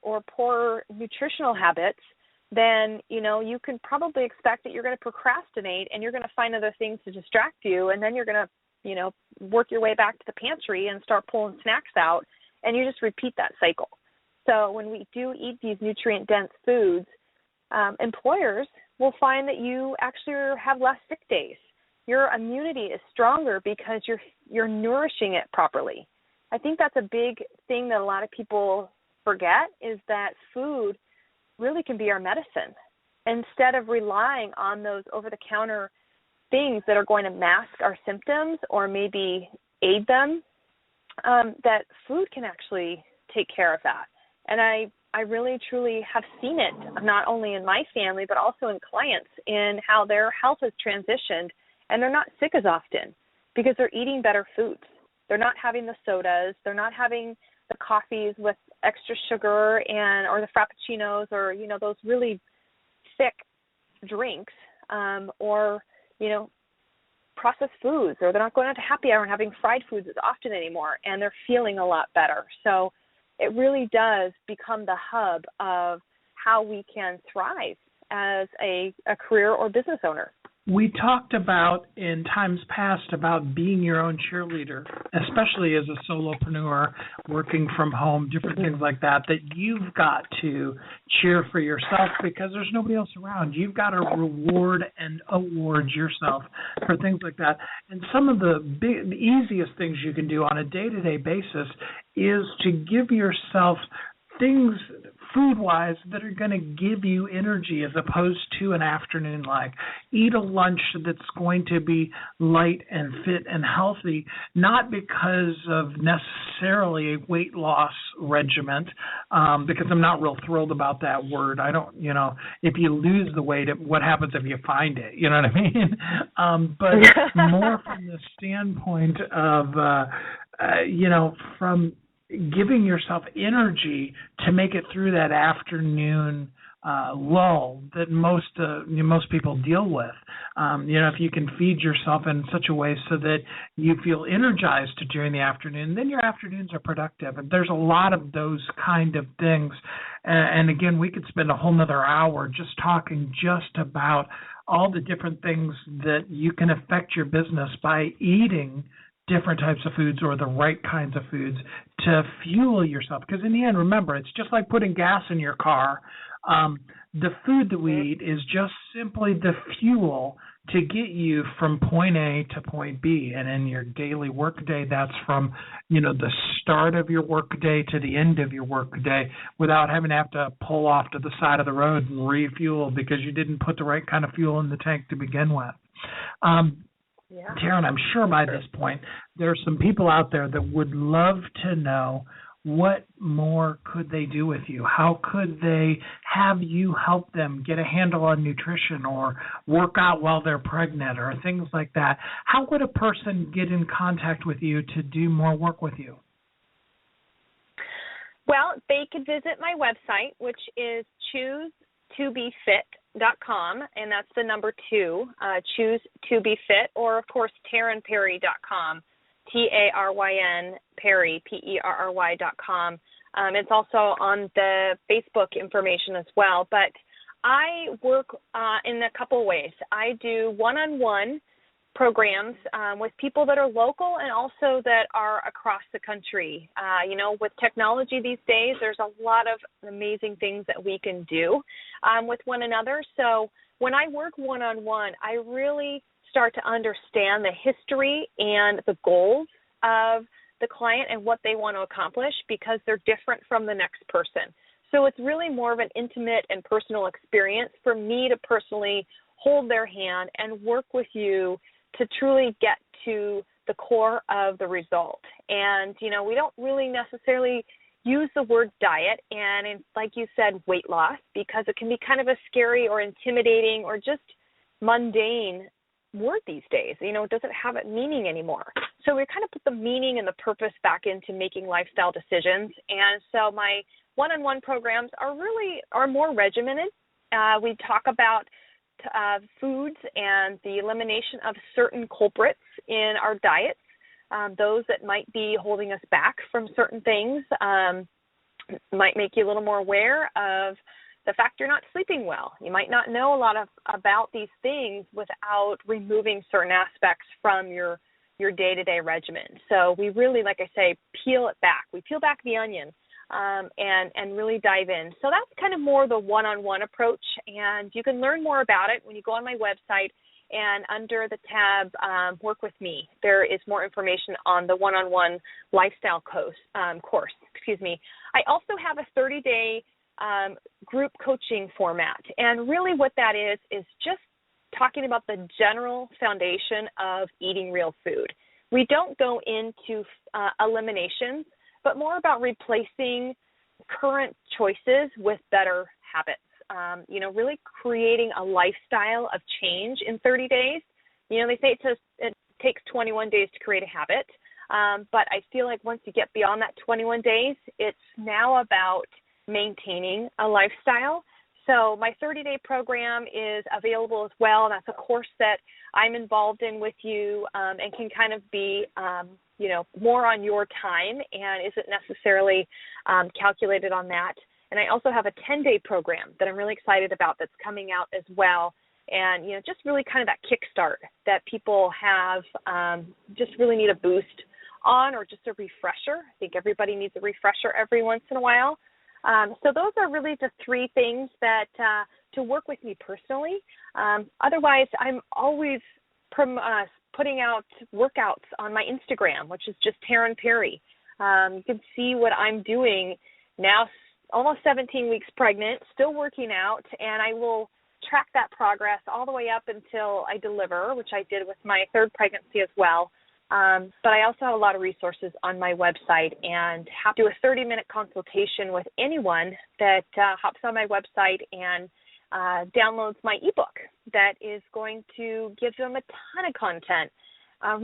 or poor nutritional habits, then, you can probably expect that you're going to procrastinate and you're going to find other things to distract you, and then you're going to, work your way back to the pantry and start pulling snacks out, and you just repeat that cycle. So when we do eat these nutrient-dense foods, employers will find that you actually have less sick days. Your immunity is stronger because you're nourishing it properly. I think that's a big thing that a lot of people forget is that food really can be our medicine. Instead of relying on those over-the-counter things that are going to mask our symptoms or maybe aid them, that food can actually take care of that. And I really, truly have seen it, not only in my family, but also in clients, in how their health has transitioned, and they're not sick as often because they're eating better foods. They're not having the sodas. They're not having the coffees with extra sugar or the frappuccinos or, those really thick drinks or, processed foods, or they're not going out to happy hour and having fried foods as often anymore, and they're feeling a lot better. So it really does become the hub of how we can thrive as a career or business owner. We talked about in times past about being your own cheerleader, especially as a solopreneur working from home, different things like that you've got to cheer for yourself because there's nobody else around. You've got to reward and award yourself for things like that. And some of the easiest things you can do on a day-to-day basis is to give yourself things food-wise that are going to give you energy as opposed to an afternoon like. Eat a lunch that's going to be light and fit and healthy, not because of necessarily a weight loss regimen, because I'm not real thrilled about that word. I don't, if you lose the weight, what happens if you find it? You know what I mean? But more from the standpoint of, from giving yourself energy to make it through that afternoon lull that most people deal with. If you can feed yourself in such a way so that you feel energized during the afternoon, then your afternoons are productive. And there's a lot of those kind of things. And again, we could spend a whole nother hour just talking just about all the different things that you can affect your business by eating different types of foods or the right kinds of foods to fuel yourself. Because in the end, remember, it's just like putting gas in your car. The food that we eat is just simply the fuel to get you from point A to point B. And in your daily work day, that's from, the start of your work day to the end of your work day without having to have to pull off to the side of the road and refuel because you didn't put the right kind of fuel in the tank to begin with. Taryn, I'm sure by this point there are some people out there that would love to know what more could they do with you? How could they have you help them get a handle on nutrition or work out while they're pregnant or things like that? How would a person get in contact with you to do more work with you? Well, they could visit my website, which is choosetobefit.com, and that's the number 2, choose to be fit, or of course tarynperry.com, TARYN Perry, PERRY.com. It's also on the Facebook information as well. But I work in a couple ways. I do one-on-one programs with people that are local and also that are across the country. With technology these days, there's a lot of amazing things that we can do with one another. So when I work one-on-one, I really start to understand the history and the goals of the client and what they want to accomplish because they're different from the next person. So it's really more of an intimate and personal experience for me to personally hold their hand and work with you to truly get to the core of the result. And, we don't really necessarily use the word diet and, like you said, weight loss, because it can be kind of a scary or intimidating or just mundane word these days. It doesn't have a meaning anymore. So we kind of put the meaning and the purpose back into making lifestyle decisions. And so my one-on-one programs are more regimented. We talk about foods and the elimination of certain culprits in our diets, those that might be holding us back from certain things, might make you a little more aware of the fact you're not sleeping well. You might not know a lot about these things without removing certain aspects from your day-to-day regimen. So we really, like I say, peel it back. We peel back the onion and really dive in. So that's kind of more the one-on-one approach, and you can learn more about it when you go on my website, and under the tab Work With Me, there is more information on the one-on-one lifestyle course. I also have a 30-day group coaching format, and really what that is just talking about the general foundation of eating real food. We don't go into eliminations, but more about replacing current choices with better habits. Really creating a lifestyle of change in 30 days. They say it takes 21 days to create a habit, but I feel like once you get beyond that 21 days, it's now about maintaining a lifestyle. So my 30-day program is available as well. That's a course that I'm involved in with you and can kind of be, more on your time and isn't necessarily calculated on that. And I also have a 10-day program that I'm really excited about that's coming out as well. And, just really kind of that kickstart that people have just really need a boost on, or just a refresher. I think everybody needs a refresher every once in a while. So those are really the 3 things that to work with me personally. Otherwise, I'm always putting out workouts on my Instagram, which is just Taryn Perry. You can see what I'm doing now, almost 17 weeks pregnant, still working out, and I will track that progress all the way up until I deliver, which I did with my 3rd pregnancy as well. But I also have a lot of resources on my website, and have to do a 30-minute consultation with anyone that hops on my website and downloads my ebook that is going to give them a ton of content,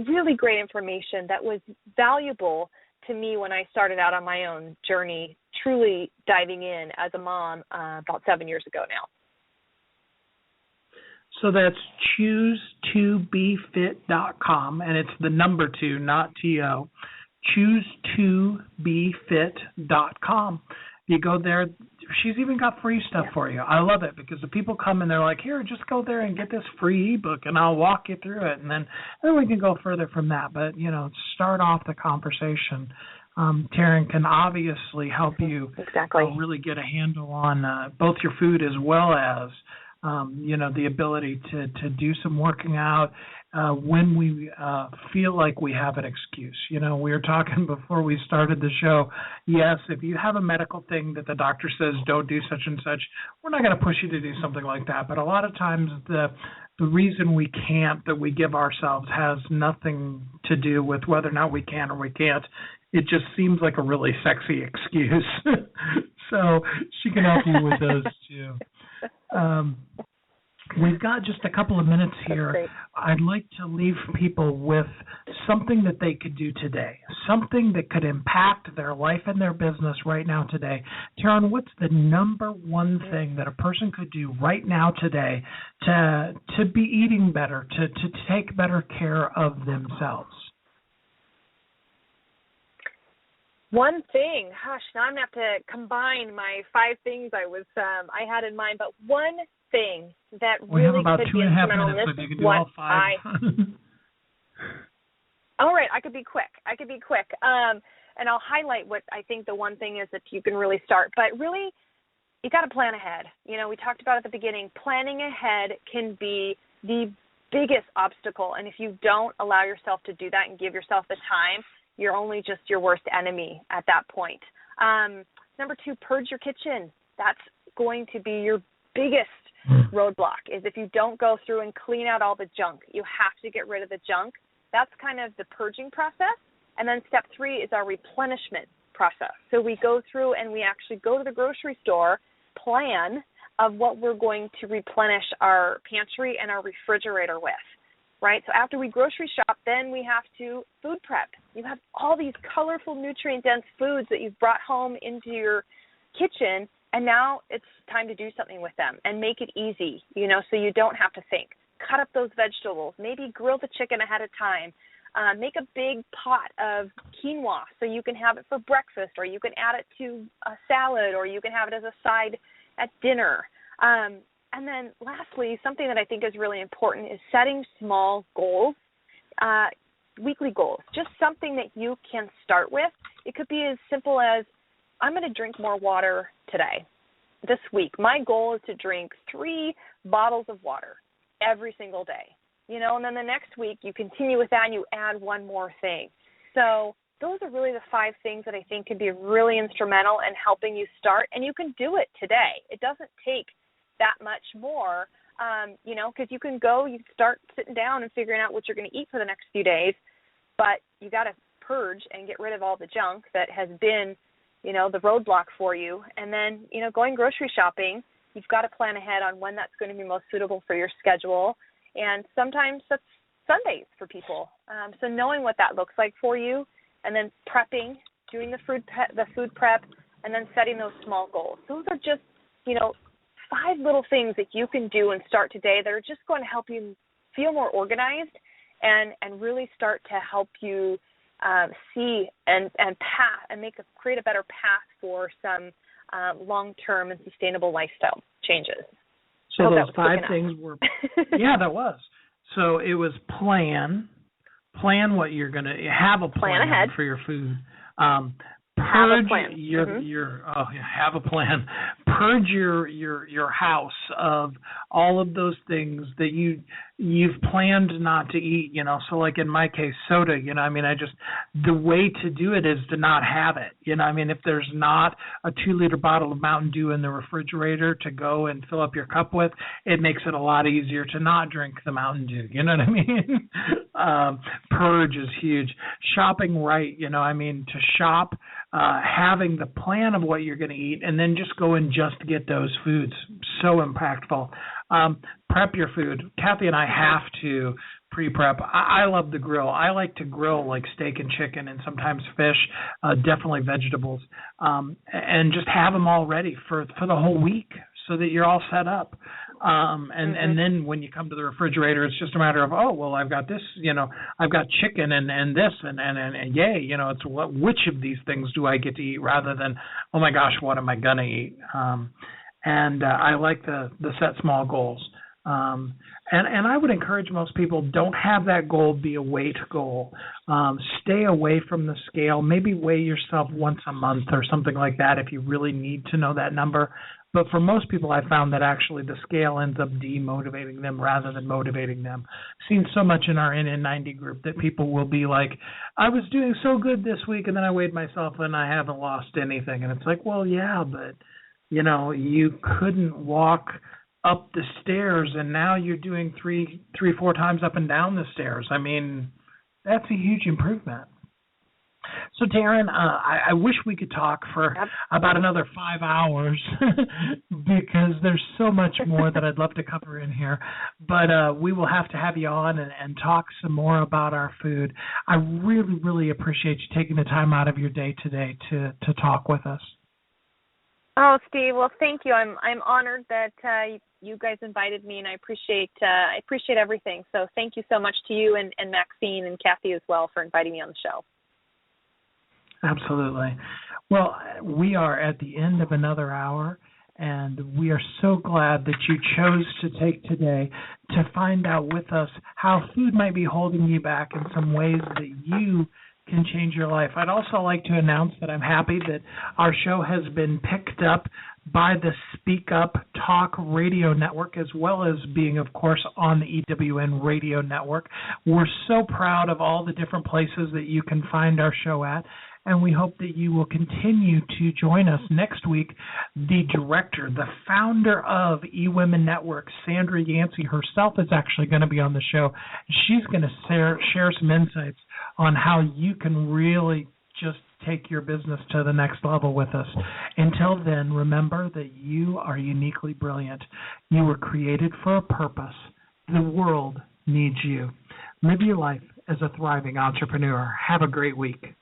really great information that was valuable to me when I started out on my own journey, truly diving in as a mom about 7 years ago now. So that's choose2befit.com, and it's the number 2, not T-O. choose2befit.com. You go there. She's even got free stuff for you. I love it because the people come and they're like, here, just go there and get this free ebook and I'll walk you through it. And then we can go further from that. But, start off the conversation. Taryn can obviously help you really get a handle on both your food as well as, the ability to do some working out when we feel like we have an excuse. We were talking before we started the show. Yes, if you have a medical thing that the doctor says don't do such and such, we're not going to push you to do something like that. But a lot of times the reason we can't, that we give ourselves, has nothing to do with whether or not we can or we can't. It just seems like a really sexy excuse. So she can help you with those too. We've got just a couple of minutes here. I'd like to leave people with something that they could do today, something that could impact their life and their business right now today. Taryn, what's the number one thing that a person could do right now today to be eating better, to take better care of themselves? One thing, now I'm going to have to combine my 5 things I had in mind, but one thing that we really have about could 2.5 be instrumental in minutes, this so you can is do what all 5. All right, I could be quick. And I'll highlight what I think the one thing is that you can really start. But really, you got to plan ahead. We talked about at the beginning, planning ahead can be the biggest obstacle. And if you don't allow yourself to do that and give yourself the time, you're only just your worst enemy at that point. Number 2, purge your kitchen. That's going to be your biggest roadblock, is if you don't go through and clean out all the junk. You have to get rid of the junk. That's kind of the purging process. And then step 3 is our replenishment process. So we go through and we actually go to the grocery store, plan of what we're going to replenish our pantry and our refrigerator with. Right? So after we grocery shop, then we have to food prep. You have all these colorful, nutrient-dense foods that you've brought home into your kitchen, and now it's time to do something with them and make it easy, so you don't have to think. Cut up those vegetables. Maybe grill the chicken ahead of time. Make a big pot of quinoa so you can have it for breakfast, or you can add it to a salad, or you can have it as a side at dinner. And then lastly, something that I think is really important is setting small goals, weekly goals, just something that you can start with. It could be as simple as, I'm going to drink more water today, this week. My goal is to drink 3 bottles of water every single day, and then the next week you continue with that and you add one more thing. So those are really the 5 things that I think can be really instrumental in helping you start, and you can do it today. It doesn't take that much more, because you can start sitting down and figuring out what you're going to eat for the next few days, but you got to purge and get rid of all the junk that has been, the roadblock for you. And then, going grocery shopping, you've got to plan ahead on when that's going to be most suitable for your schedule. And sometimes that's Sundays for people. So knowing what that looks like for you, and then prepping, doing the food prep, and then setting those small goals. Those are just, 5 little things that you can do and start today that are just going to help you feel more organized and really start to help you see and create a better path for some long-term and sustainable lifestyle changes. So those 5 things were, yeah, that was. So it was plan what you're going to have, a plan ahead for your food. Have a plan. Have a plan. Purge your house of all of those things that you've planned not to eat. So like in my case, soda. The way to do it is to not have it. If there's not a 2-liter bottle of Mountain Dew in the refrigerator to go and fill up your cup with, it makes it a lot easier to not drink the Mountain Dew. You know what I mean? Purge is huge. Shopping right. To shop. Having the plan of what you're going to eat, and then just go and just get those foods. So impactful. Prep your food. Kathy and I have to pre-prep. I love the grill. I like to grill like steak and chicken and sometimes fish, definitely vegetables, and just have them all ready for the whole week so that you're all set up. And then when you come to the refrigerator, it's just a matter of, oh, well, I've got this, I've got chicken and this and yay, it's which of these things do I get to eat rather than, oh my gosh, what am I going to eat? And I like the set small goals. And I would encourage most people, don't have that goal be a weight goal. Stay away from the scale. Maybe weigh yourself once a month or something like that if you really need to know that number. But for most people, I found that actually the scale ends up demotivating them rather than motivating them. I've seen so much in our NN90 group that people will be like, I was doing so good this week, and then I weighed myself, and I haven't lost anything. And it's like, well, yeah, but, you couldn't walk up the stairs, and now you're doing three, 4 times up and down the stairs. I mean, that's a huge improvement. So, Taryn, I wish we could talk for about another 5 hours because there's so much more that I'd love to cover in here. But we will have to have you on and talk some more about our food. I really, really appreciate you taking the time out of your day today to talk with us. Oh, Steve, well, thank you. I'm honored that you guys invited me, and I appreciate everything. So thank you so much to you and Maxine and Kathy as well for inviting me on the show. Absolutely. Well, we are at the end of another hour, and we are so glad that you chose to take today to find out with us how food might be holding you back in some ways that you can change your life. I'd also like to announce that I'm happy that our show has been picked up by the Speak Up Talk Radio Network, as well as being, of course, on the EWN Radio Network. We're so proud of all the different places that you can find our show at, and we hope that you will continue to join us next week. The director, the founder of eWomen Network, Sandra Yancey herself, is actually going to be on the show. She's going to share some insights on how you can really just take your business to the next level with us. Until then, remember that you are uniquely brilliant. You were created for a purpose. The world needs you. Live your life as a thriving entrepreneur. Have a great week.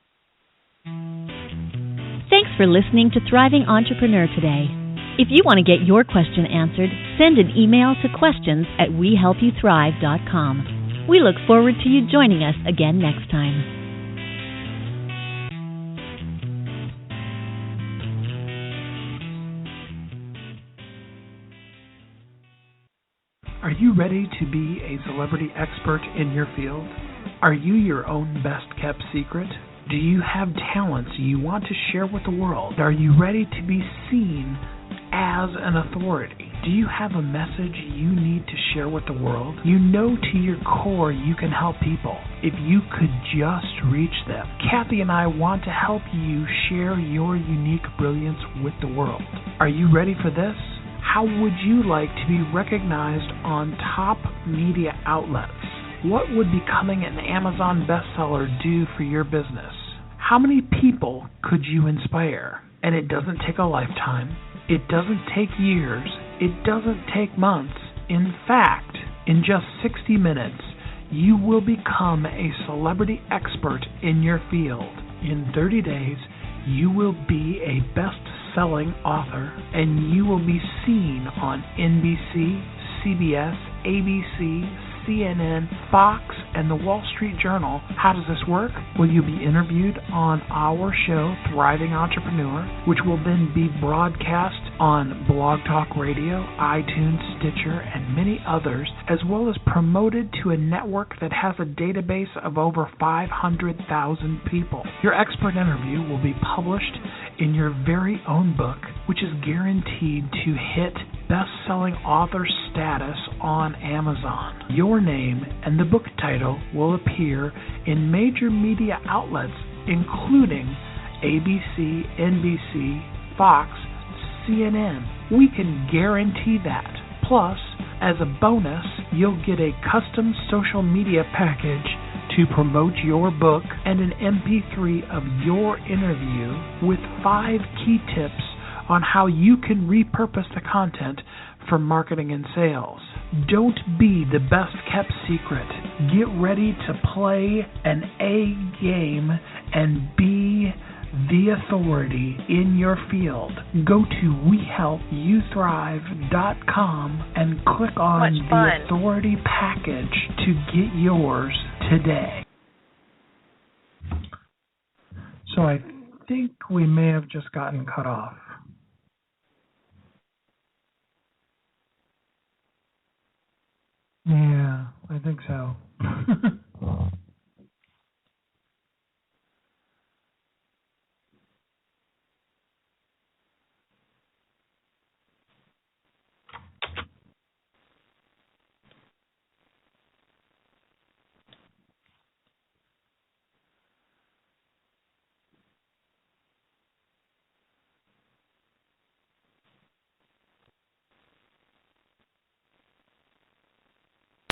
Thanks for listening to Thriving Entrepreneur today. If you want to get your question answered, send an email to questions@wehelpyouthrive.com. We look forward to you joining us again next time. Are you ready to be a celebrity expert in your field? Are you your own best-kept secret? Do you have talents you want to share with the world? Are you ready to be seen as an authority? Do you have a message you need to share with the world? You know to your core you can help people if you could just reach them. Kathy and I want to help you share your unique brilliance with the world. Are you ready for this? How would you like to be recognized on top media outlets? What would becoming an Amazon bestseller do for your business? How many people could you inspire? And it doesn't take a lifetime. It doesn't take years. It doesn't take months. In fact, in just 60 minutes, you will become a celebrity expert in your field. In 30 days, you will be a best-selling author, and you will be seen on NBC, CBS, ABC, CNN, Fox, and the Wall Street Journal. How does this work? Well, you'll be interviewed on our show, Thriving Entrepreneur, which will then be broadcast on Blog Talk Radio, iTunes, Stitcher, and many others, as well as promoted to a network that has a database of over 500,000 people. Your expert interview will be published in your very own book, which is guaranteed to hit best-selling author status on Amazon. Your name and the book title will appear in major media outlets, including ABC, NBC, Fox, CNN. We can guarantee that. Plus, as a bonus, you'll get a custom social media package to promote your book and an MP3 of your interview with 5 key tips on how you can repurpose the content for marketing and sales. Don't be the best kept secret. Get ready to play an A game and be the authority in your field. Go to WeHelpYouThrive.com and click on the authority package to get yours today. So I think we may have just gotten cut off. Yeah, I think so.